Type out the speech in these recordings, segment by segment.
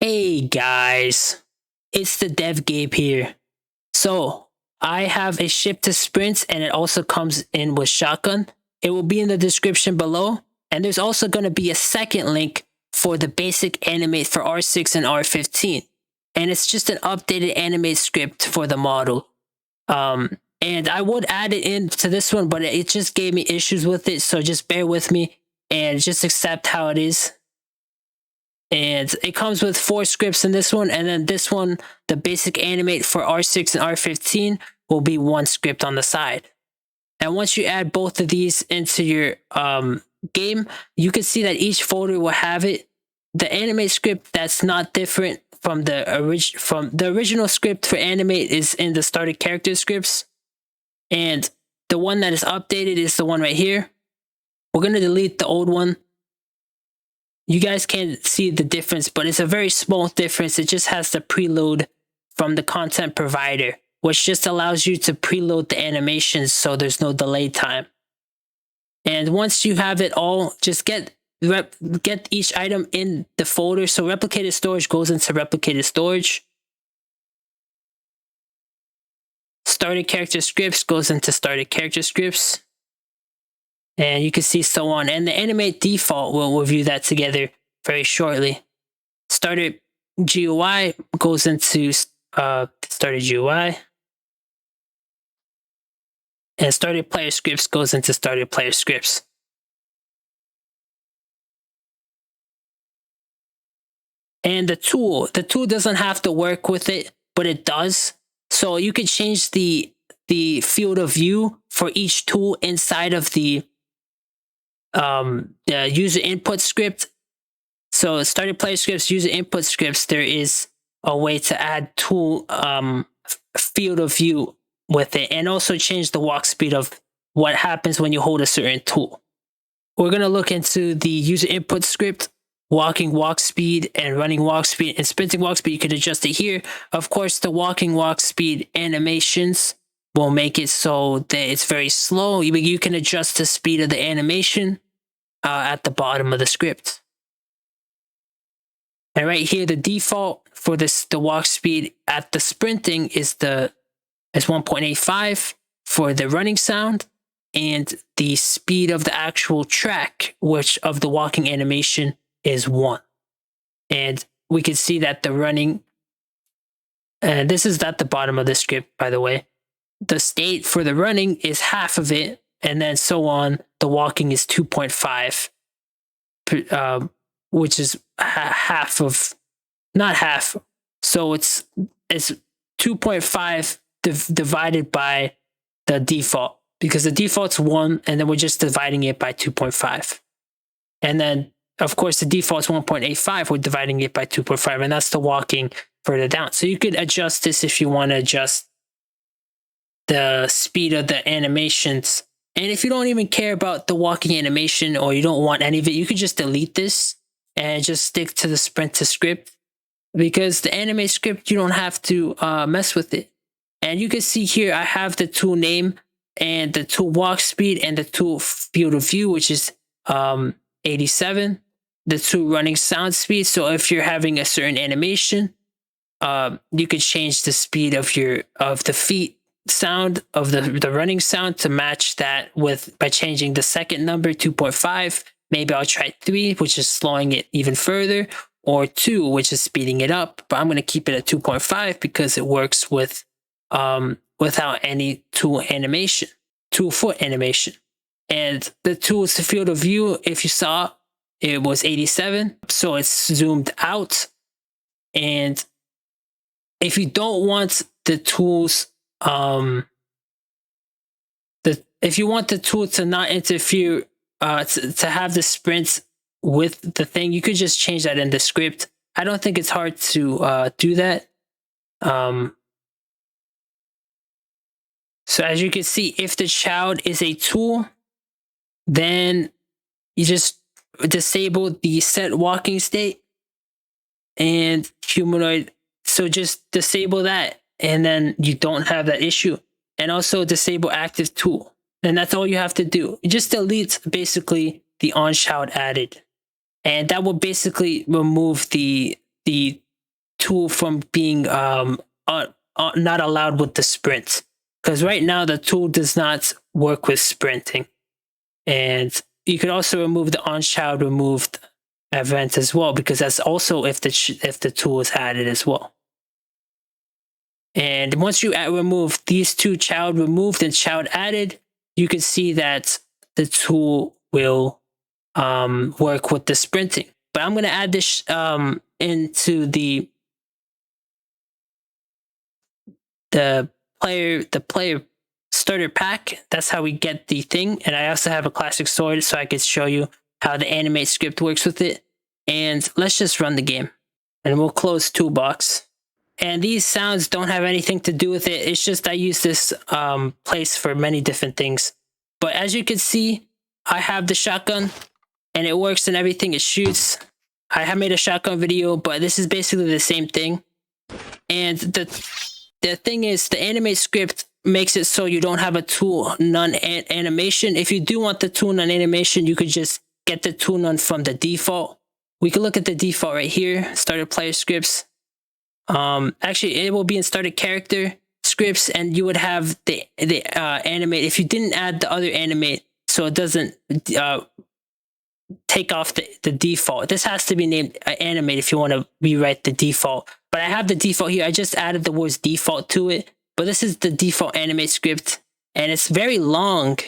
Hey guys, it's the DevGabe here. So I have a ship to Sprints and it also comes in with Shotgun. It will be in the description below. And there's also going to be a second link for the basic Animate for R6 and R15. And it's just an updated Animate script for the model. And I would add it into this one, but it just gave me issues with it. So just bear with me and just accept how it is. And it comes with 4 scripts in this one, and then this one, the basic Animate for R6 and R15, will be 1 script on the side. And once you add both of these into your game, you can see that each folder will have it. The Animate script that's not different from the original script for Animate is in the started character scripts, and the one that is updated is the one right here. We're going to delete the old one. You guys can't see the difference, but it's a very small difference. It just has the preload from the content provider, which just allows you to preload the animations so there's no delay time. And once you have it all, just get each item in the folder. So replicated storage goes into replicated storage. Started character scripts goes into started character scripts. And you can see so on. And the Animate default, we'll review that together very shortly. Started GUI goes into started GUI. And started player scripts goes into started player scripts. And the tool doesn't have to work with it, but it does. So you could change the field of view for each tool inside of the user input script. So started player scripts, user input scripts, there is a way to add tool field of view with it, and also change the walk speed of what happens when you hold a certain tool. We're going to look into the user input script, walking walk speed and running walk speed and sprinting walk speed. You can adjust it here. Of course, the walking walk speed animations will make it so that it's very slow. You can adjust the speed of the animation at the bottom of the script. And right here, the default for the walk speed at the sprinting is 1.85 for the running sound, and the speed of the actual track, which of the walking animation, is 1. And we can see that the running, and this is at the bottom of the script, by the way. The state for the running is half of it, and then so on. The walking is 2.5, which is half of, not half. So it's 2.5 divided by the default, because the default's 1, and then we're just dividing it by 2.5. And then, of course, the default's 1.85. We're dividing it by 2.5, and that's the walking further down. So you could adjust this if you want to adjust the speed of the animations. And if you don't even care about the walking animation, or you don't want any of it, you could just delete this and just stick to the sprint to script, because the Animate script, you don't have to mess with it. And you can see here, I have the tool name and the tool walk speed and the tool field of view, which is 87, the tool running sound speed. So if you're having a certain animation, you could change the speed of the feet sound of the running sound to match that by changing the second number, 2.5. Maybe I'll try 3, which is slowing it even further, or 2, which is speeding it up. But I'm going to keep it at 2.5 because it works with without any tool foot animation. And the tool's field of view, if you saw, it was 87, so it's zoomed out. And if you don't want the tools, if you want the tool to not interfere, to have the sprints with the thing, you could just change that in the script. I don't think it's hard to do that. So as you can see, if the child is a tool, then you just disable the set walking state and humanoid. So just disable that, and then you don't have that issue. And also disable active tool. And that's all you have to do. You just delete basically the on child added. And that will basically remove the tool from being not allowed with the sprint, because right now the tool does not work with sprinting. And you could also remove the onChild removed event as well, because that's also if the tool is added as well. And once you remove these two, child removed and child added, you can see that the tool will work with the sprinting. But I'm going to add this into the player starter pack. That's how we get the thing. And I also have a classic sword, so I could show you how the Animate Script works with it. And let's just run the game. And we'll close Toolbox. And these sounds don't have anything to do with it. It's just I use this place for many different things. But as you can see, I have the shotgun and it works and everything. It shoots. I have made a shotgun video, but this is basically the same thing. And the thing is, the Animate Script makes it so you don't have a ToolNone animation. If you do want the ToolNone animation, you could just get the ToolNone from the default. We can look at the default right here, started player scripts. Actually, it will be in started character scripts, and you would have the animate. If you didn't add the other animate, so it doesn't take off the default. This has to be named animate if you want to rewrite the default. But I have the default here. I just added the words default to it. But this is the default Animate Script, and it's very long.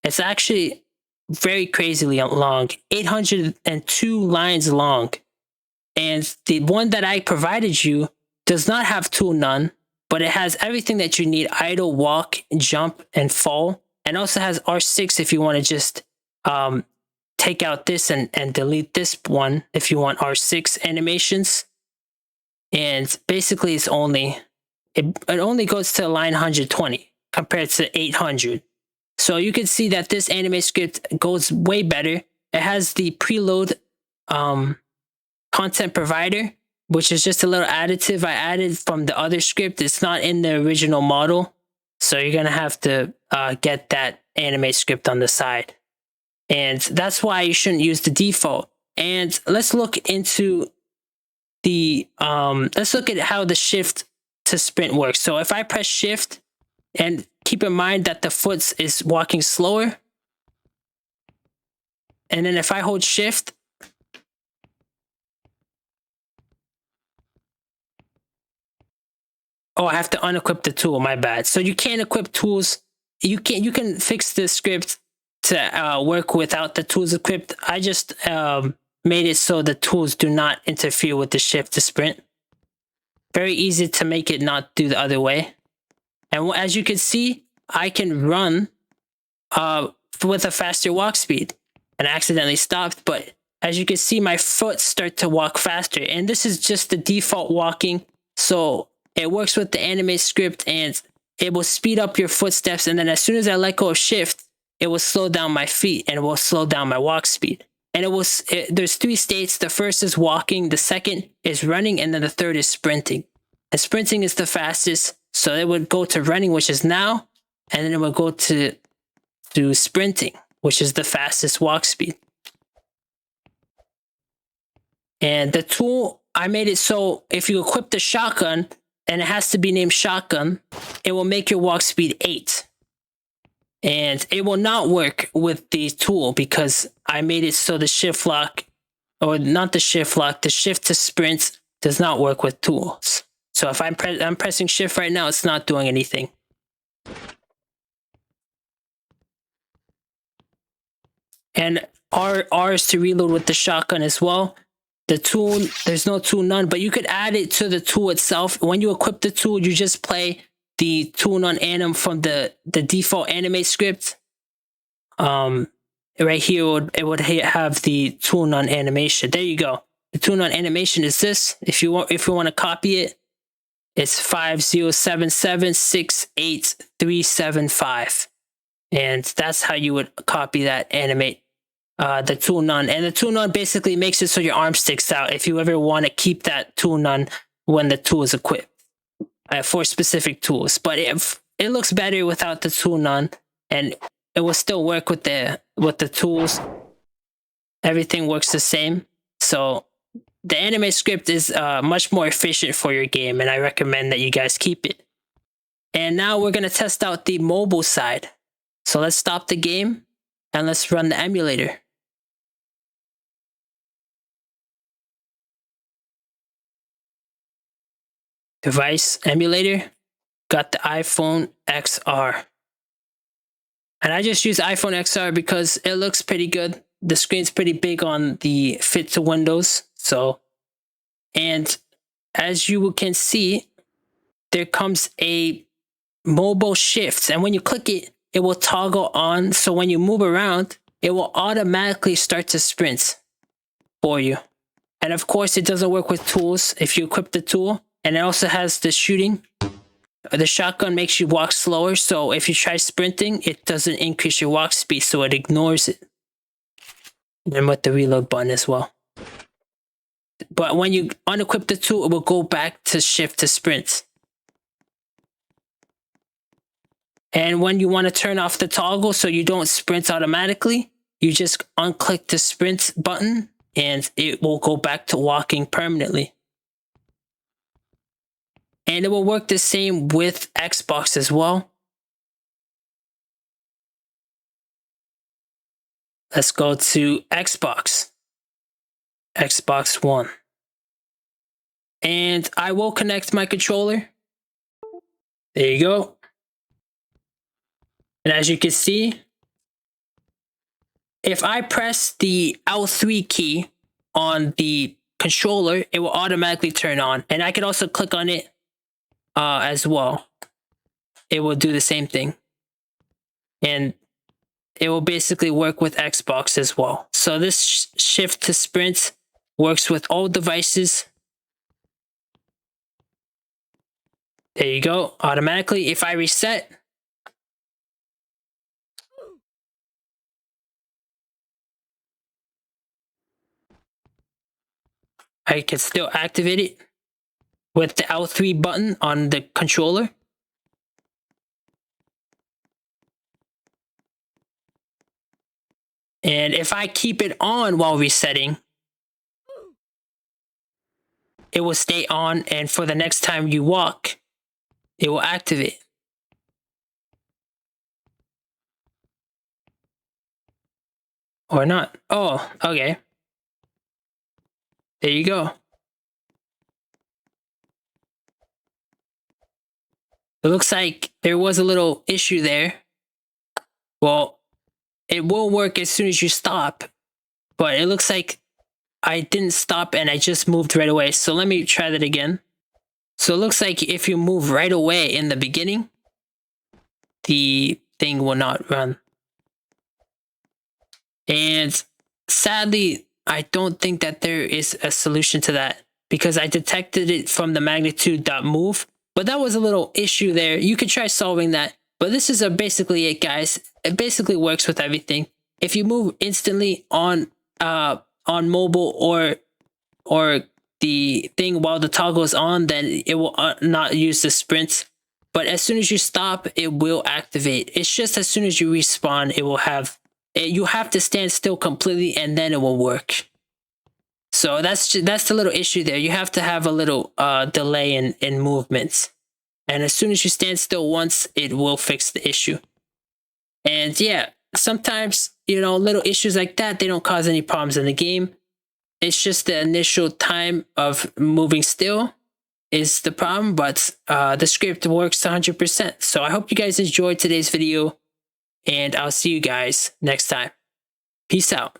It's actually very crazily long, 802 lines long. And the one that I provided you does not have ToolNone, but it has everything that you need: idle, walk, jump, and fall. And also has R6 if you want to just take out this and delete this one if you want R6 animations. And basically it's only, it only goes to line 120 compared to 800. So you can see that this Animate Script goes way better. It has the preload content provider, which is just a little additive I added from the other script. It's not in the original model. So you're going to have to get that Animate Script on the side. And that's why you shouldn't use the default. And let's look into the, let's look at how the shift to sprint works. So if I press shift, and keep in mind that the foot is walking slower. And then if I hold shift, oh, I have to unequip the tool, my bad. So you can't equip tools. You can fix the script to work without the tools equipped. I just made it so the tools do not interfere with the shift to sprint. Very easy to make it not do the other way. And as you can see, I can run with a faster walk speed. And I accidentally stopped, but as you can see, my foot start to walk faster. And this is just the default walking. So it works with the Animate Script, and it will speed up your footsteps. And then as soon as I let go of shift, it will slow down my feet and it will slow down my walk speed. And there's 3 states. The first is walking, the second is running, and then the third is sprinting. And sprinting is the fastest. So it would go to running, which is now, and then it would go to sprinting, which is the fastest walk speed. And the tool, I made it so if you equip the shotgun, and it has to be named shotgun, it will make your walk speed 8. And it will not work with the tool because I made it so the shift lock, or not the shift lock, the shift to sprint does not work with tools. So if I'm pressing shift right now, it's not doing anything. And R is to reload with the shotgun as well. The tool, there's no ToolNone, but you could add it to the tool itself. When you equip the tool, you just play the ToolNone anim from the default Animate Script. Right here, it would have the ToolNone animation. There you go. The ToolNone animation is this. If you want to copy it, it's 507768375. And that's how you would copy that animate the ToolNone. And the ToolNone basically makes it so your arm sticks out if you ever want to keep that ToolNone when the tool is equipped for specific tools. But it looks better without the ToolNone, and it will still work with the tools. Everything works the same. So the Animate Script is much more efficient for your game, and I recommend that you guys keep it. And now we're going to test out the mobile side. So let's stop the game and let's run the emulator. Device emulator, got the iPhone XR. And I just use iPhone XR because it looks pretty good. The screen's pretty big on the fit to Windows. So, and as you can see, there comes a mobile shift. And when you click it, it will toggle on. So when you move around, it will automatically start to sprint for you. And of course, it doesn't work with tools if you equip the tool. And it also has the shooting. The shotgun makes you walk slower. So if you try sprinting, it doesn't increase your walk speed. So it ignores it. And with the reload button as well. But when you unequip the tool, it will go back to shift to sprint. And when you want to turn off the toggle so you don't sprint automatically, you just unclick the sprint button and it will go back to walking permanently. And it will work the same with Xbox as well. Let's go to Xbox. Xbox One. And I will connect my controller. There you go. And as you can see, if I press the L3 key on the controller, it will automatically turn on. And I can also click on it as well. It will do the same thing. And it will basically work with Xbox as well. So this shift to sprint works with all devices. There you go, automatically. If I reset, I can still activate it with the L3 button on the controller. And if I keep it on while resetting, it will stay on, and for the next time you walk, it will activate. Or not. Oh, okay. There you go. It looks like there was a little issue there. Well, it will work as soon as you stop, but it looks like I didn't stop and I just moved right away. So let me try that again. So it looks like if you move right away in the beginning, the thing will not run. And sadly, I don't think that there is a solution to that because I detected it from the magnitude.move, but that was a little issue there. You could try solving that, but this is basically it, guys. It basically works with everything. If you move instantly on mobile or the thing while the toggle is on, then it will not use the sprint. But as soon as you stop, it will activate. It's just as soon as you respawn, it will have. You have to stand still completely, and then it will work. So that's the little issue there. You have to have a little delay in movements, and as soon as you stand still once, it will fix the issue. And yeah, sometimes, you know, little issues like that, they don't cause any problems in the game. It's just the initial time of moving still is the problem, but the script works 100%. So I hope you guys enjoyed today's video, and I'll see you guys next time. Peace out.